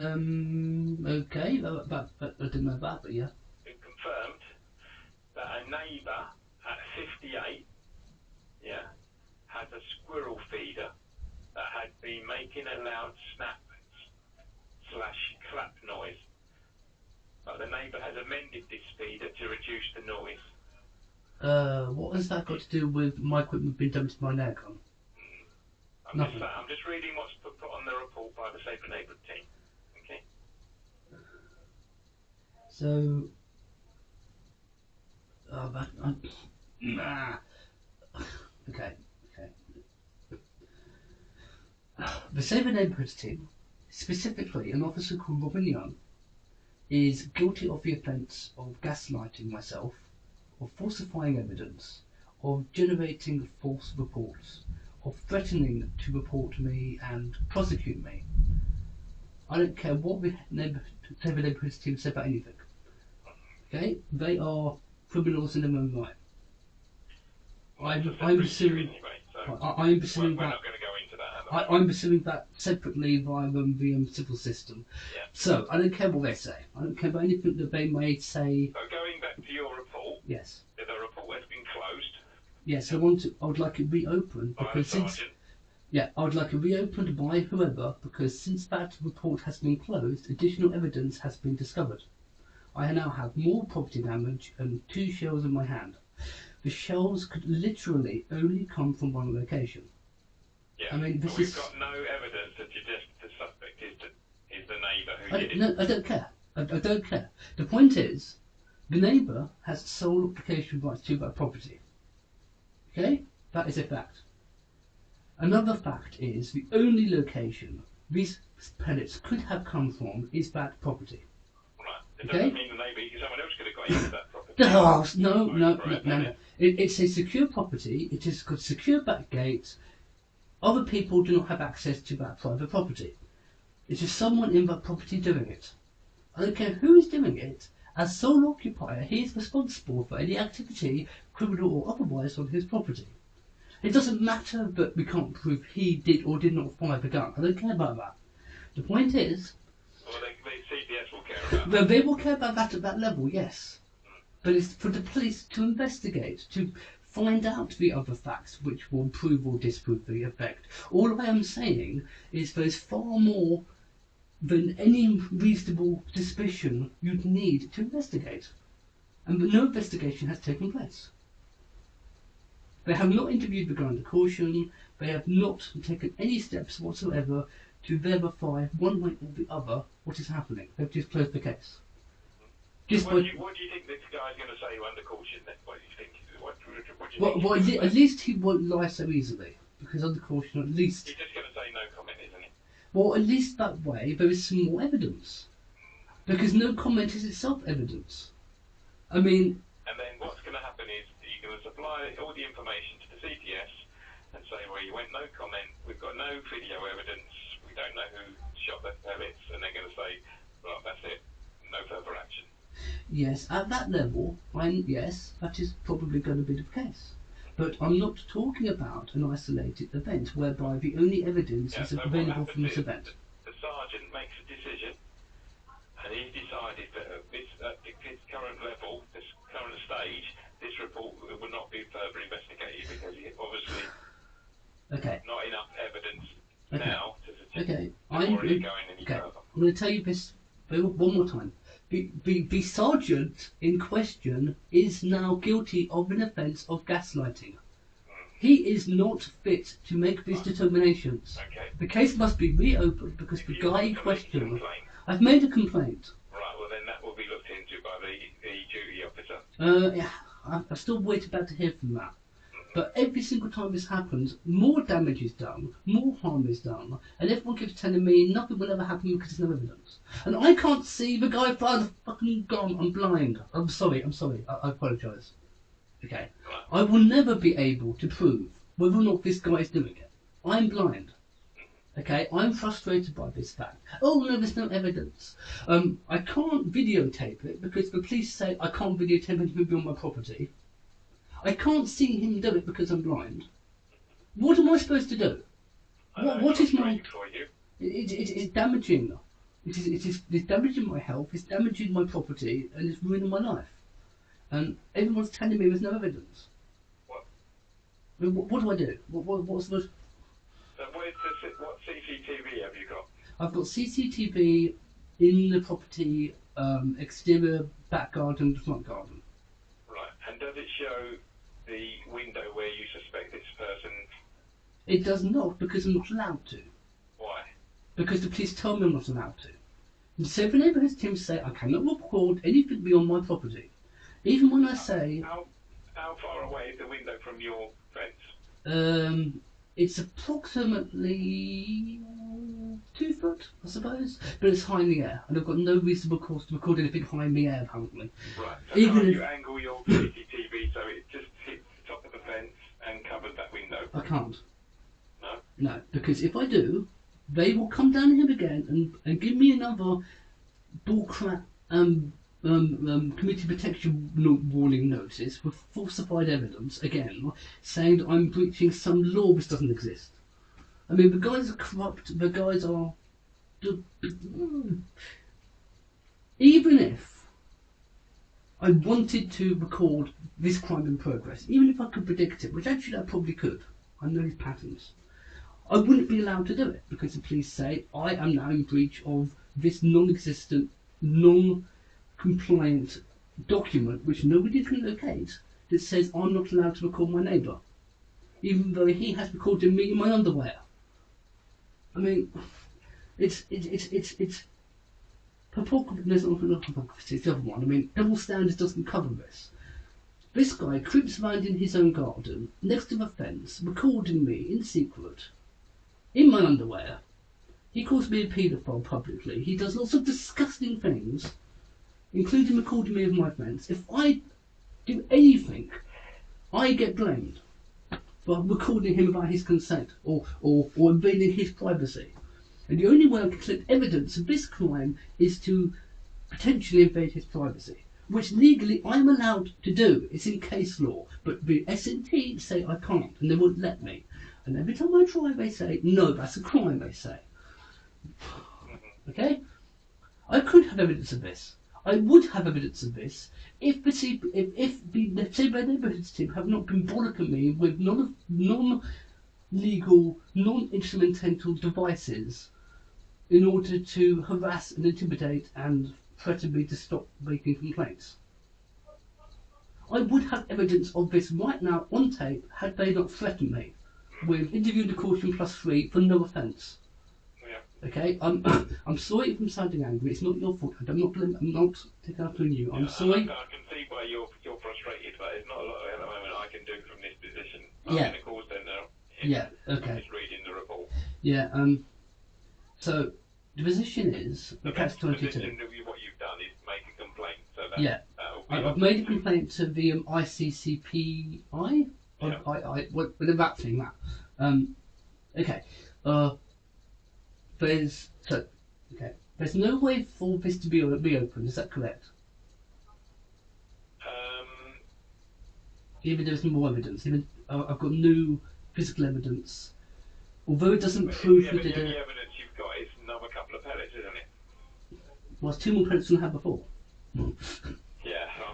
Okay, I didn't know that, but yeah. It confirmed that a neighbour at 58, yeah, had a squirrel feeder that had been making a loud snap/clap noise. But the neighbour has amended this feeder to reduce the noise. What has that got to do with my equipment being dumped in my air gun? Nothing. I'm just reading what's put on the report by the Safer Neighbourhood team. Okay. So, okay. The Safer Neighbourhoods team, specifically an officer called Robin Young, is guilty of the offence of gaslighting myself, of falsifying evidence, of generating false reports, of threatening to report me and prosecute me. I don't care what the Safer Neighbourhoods team said about anything. Okay? They are criminals in their own right. I'm pursuing that separately via the civil system. Yeah. So I don't care what they say. I don't care about anything that they may say. So going back to your report. Yes. The report has been closed. Yes, I would like it reopened because I would like it reopened by whoever, because since that report has been closed, additional evidence has been discovered. I now have more property damage and 2 shells in my hand. The shells could literally only come from one location. Yeah. I mean, we've got no evidence that the suspect is the neighbour who did it. No, I don't care. I don't care. The point is, the neighbour has sole occupation rights to that property. Okay? That is a fact. Another fact is the only location these pellets could have come from is that property. Right. It Okay? doesn't mean the neighbour, someone else could have got into that property. No. It's a secure property. It has got secure back gates. Other people do not have access to that private property. It is someone in that property doing it. I don't care who is doing it. As sole occupier, he is responsible for any activity, criminal or otherwise, on his property. It doesn't matter that we can't prove he did or did not fire the gun. I don't care about that. The point is... Well, the CPS will care about that. They will care about that at that level, yes. But it's for the police to investigate, to find out the other facts which will prove or disprove the effect. All I am saying is there's far more than any reasonable suspicion you'd need to investigate. And no investigation has taken place. They have not interviewed the guy under caution. They have not taken any steps whatsoever to verify one way or the other what is happening. They've just closed the case. What do you think this guy's going to say under caution then? What do you think? At least he won't lie so easily. Because under caution, at least... He's just going to say no comment, isn't he? Well, at least that way there is some more evidence. Because no comment is itself evidence. I mean... And then what's going to happen is you're going to supply all the information to the CPS and say, well, you went no comment, we've got no video evidence, we don't know who shot the pellets, and they're going to say, well, that's it, no further action. Yes, at that level, yes, that is probably going to be the case. But I'm not talking about an isolated event whereby the only evidence is available from this event. The sergeant makes a decision, and he's decided that at this current level, this current stage, this report will not be further investigated because obviously not enough evidence now to suggest going any further. I'm going to tell you this one more time. The sergeant in question is now guilty of an offence of gaslighting. He is not fit to make these determinations. Okay. The case must be reopened because the guy in question... I've made a complaint. Right, well then that will be looked into by the duty officer. Yeah, I'm still waiting back to hear from that. But every single time this happens, more damage is done, more harm is done, and everyone keeps telling me nothing will ever happen because there's no evidence. And I can't see the guy fired the fucking gun. I'm blind. I'm sorry. I apologise. Okay. I will never be able to prove whether or not this guy is doing it. I'm blind. Okay, I'm frustrated by this fact. Oh no, there's no evidence. I can't videotape it because the police say I can't videotape anything on my property. I can't see him do it because I'm blind. What am I supposed to do? What is my... For you. It's damaging. It's damaging my health, it's damaging my property, and it's ruining my life. And everyone's telling me there's no evidence. What? I mean, what do I do? What's the... So what CCTV have you got? I've got CCTV in the property, exterior, back garden, front garden. Right, and does it show the window where you suspect this person? It does not, because I'm not allowed to. Why? Because the police tell me I'm not allowed to. And so if the neighbourhood teams say I cannot record anything beyond my property, even when I say... How far away is the window from your fence? It's approximately 2 foot, I suppose, but it's high in the air, and I've got no reasonable cause to record anything high in the air, apparently. Right, so even can't if you angle your CCTV so it just hits the top of the fence and covers that window? I can't. No? No, because if I do, they will come down here again and give me another bullcrap community protection warning notice with falsified evidence again, saying that I'm breaching some law which doesn't exist. I mean, the guys are corrupt. The guys are. Even if I wanted to record this crime in progress, even if I could predict it, which actually I probably could, I know his patterns, I wouldn't be allowed to do it because the police say I am now in breach of this non-existent, non-compliant document which nobody can locate that says I'm not allowed to record my neighbour, even though he has recorded me in my underwear. I mean, it's hypocrisy. Not hypocrisy, it's the other one. I mean, double standards doesn't cover this. This guy creeps around in his own garden, next to the fence, recording me in secret, in my underwear. He calls me a paedophile publicly. He does lots of disgusting things, including recording me of my fence. If I do anything, I get blamed for recording him without his consent or invading his privacy. And the only way I can collect evidence of this crime is to potentially invade his privacy, which legally I'm allowed to do. It's in case law, but the SNT say I can't, and they won't let me. And every time I try, they say, no, that's a crime, they say. Okay? I could have evidence of this. I would have evidence of this if the neighbourhood team have not been bollocking me with non-legal, non-instrumental devices in order to harass and intimidate and threaten me to stop making complaints. I would have evidence of this right now on tape had they not threatened me with interview and caution +3 for no offence. Okay, I'm sorry if I'm sounding angry. It's not your fault. I'm not taking up on you. I'm sorry. I can see why you're frustrated, but there's not a lot at the moment I can do from this position. Yeah. I'm in a call centre. Yeah. Okay. I'm just reading the report. Yeah. So the position is the catch-22. What you've done is make a complaint. So that, yeah. I've made a complaint to the ICCPI. Yeah. Whatever that thing. That. Okay. There's no way for this to be reopened, is that correct? Even there's no more evidence, even I've got new physical evidence, although it doesn't prove who did it. The only evidence you've got is another couple of pellets, isn't it? Well, it's 2 more pellets than I had before. Yeah,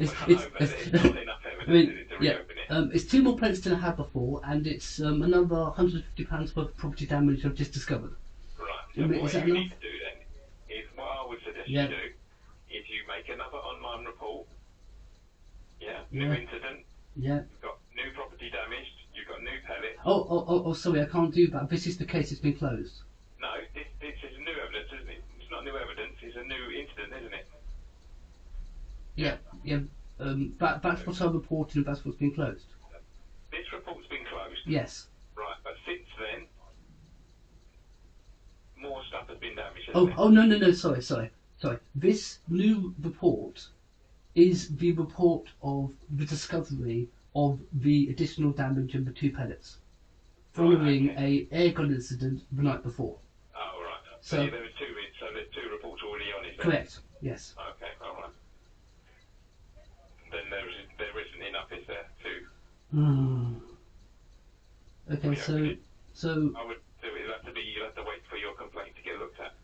it's but it's not enough evidence to reopen it. It's 2 more pellets than I had before, and it's another £150 worth of property damage I've just discovered. So what you need to do then is what I would suggest you do is you make another online report. New incident. Yeah. You've got new property damaged. You've got new pellets. Oh, sorry, I can't do that. This is the case. It's been closed. No, this is new evidence, isn't it? It's not new evidence. It's a new incident, isn't it? Yeah. That's what I reported, and that's what's been closed. This report's been closed. Yes. Right, but since then, more stuff has been damaged. No, sorry. This new report is the report of the discovery of the additional damage of the 2 pellets following a air gun incident the night before. Oh, right. So there was 2 reports already on it. Correct. Yes. Okay. All right. Then there isn't enough, is there? Okay. So I would do it. You'll have to wait for your complaint to get looked at,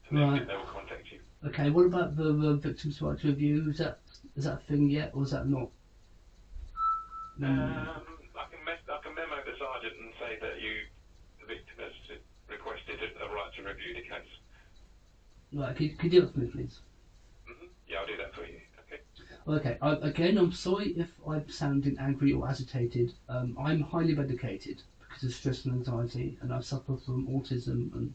and then they will contact you. Okay, what about the victim's right to review? Is that a thing yet, or is that not? I can memo the sergeant and say that the victim has requested a right to review the case. Right, can you do that for me, please? Yeah, I'll do that for you. Okay. Okay, again, I'm sorry if I'm sounding angry or agitated. I'm highly medicated because of stress and anxiety, and I suffer from autism,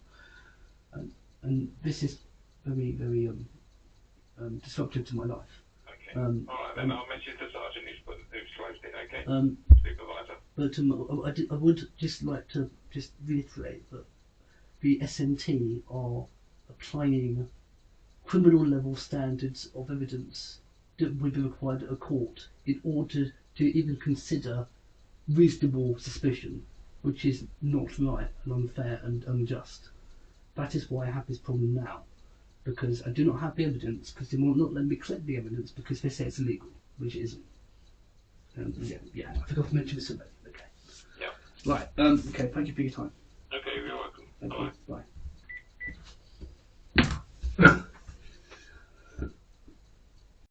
and this is very, very disruptive to my life. Okay. All right, then I'll message the sergeant who's closed it. Okay. Supervisor. But I would just like to reiterate that the SNT are applying criminal level standards of evidence that would be required at a court in order to even consider reasonable suspicion, which is not right and unfair and unjust. That is why I have this problem now, because I do not have the evidence, because they will not let me collect the evidence because they say it's illegal, which it isn't. Yeah, I forgot to mention this already. Okay. Yeah. Right, okay, thank you for your time. Okay, you're welcome. Thank Bye. you. Bye.